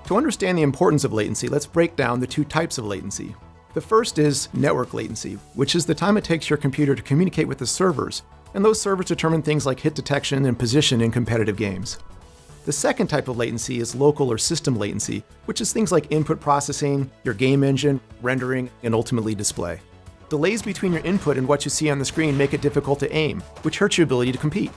To understand the importance of latency, let's break down the two types of latency. The first is network latency, which is the time it takes your computer to communicate with the servers, and those servers determine things like hit detection and position in competitive games. The second type of latency is local or system latency, which is things like input processing, your game engine, rendering, and ultimately display. Delays between your input and what you see on the screen make it difficult to aim, which hurts your ability to compete.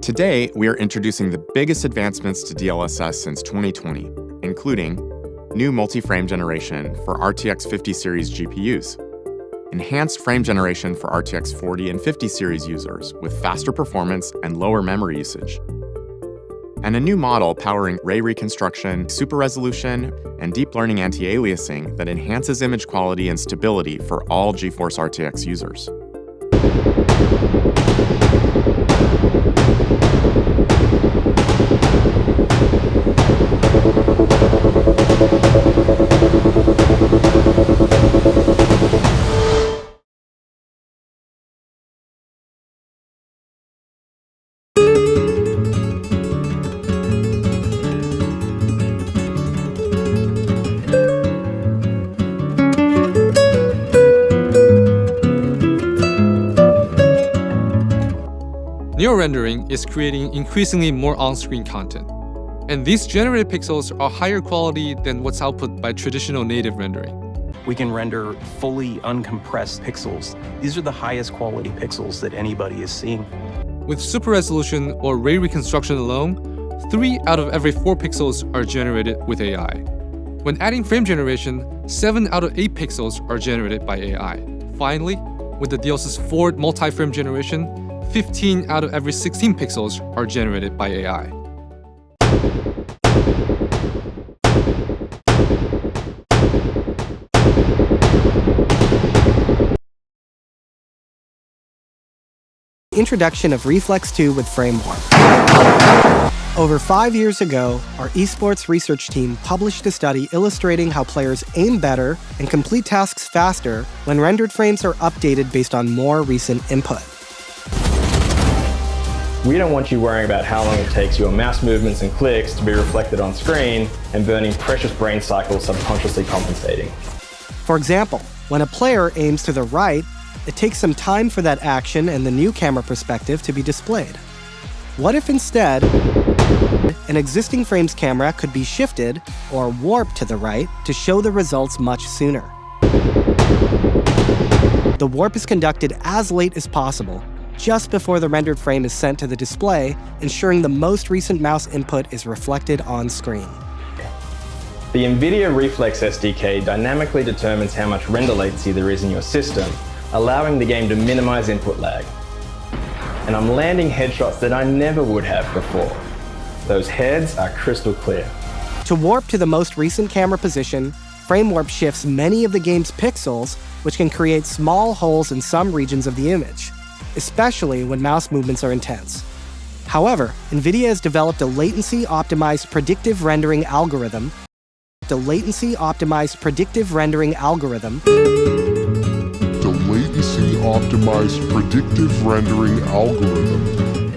Today, we are introducing the biggest advancements to DLSS since 2020, including new multi-frame generation for RTX 50 series GPUs, enhanced frame generation for RTX 40 and 50 series users with faster performance and lower memory usage, and a new model powering ray reconstruction, super resolution, and deep learning anti-aliasing that enhances image quality and stability for all GeForce RTX users. Neo-rendering is creating increasingly more on-screen content, and these generated pixels are higher quality than what's output by traditional native rendering. We can render fully uncompressed pixels. These are the highest quality pixels that anybody is seeing. With super resolution or ray reconstruction alone, 3 out of every 4 pixels are generated with AI. When adding frame generation, 7 out of 8 pixels are generated by AI. Finally, with the DLSS 4 multi-frame generation, 15 out of every 16 pixels are generated by AI. Introduction of Reflex 2 with Frame Warp. Over 5 years ago, our esports research team published a study illustrating how players aim better and complete tasks faster when rendered frames are updated based on more recent input. We don't want you worrying about how long it takes your mouse movements and clicks to be reflected on screen and burning precious brain cycles subconsciously compensating. For example, when a player aims to the right, it takes some time for that action and the new camera perspective to be displayed. What if instead, an existing frame's camera could be shifted or warped to the right to show the results much sooner? The warp is conducted as late as possible, just before the rendered frame is sent to the display, ensuring the most recent mouse input is reflected on screen. The NVIDIA Reflex SDK dynamically determines how much render latency there is in your system, allowing the game to minimize input lag. And I'm landing headshots that I never would have before. Those heads are crystal clear. To warp to the most recent camera position, Frame Warp shifts many of the game's pixels, which can create small holes in some regions of the image, especially when mouse movements are intense. However, NVIDIA has developed a latency-optimized predictive rendering algorithm. The latency-optimized predictive rendering algorithm The latency-optimized predictive rendering algorithm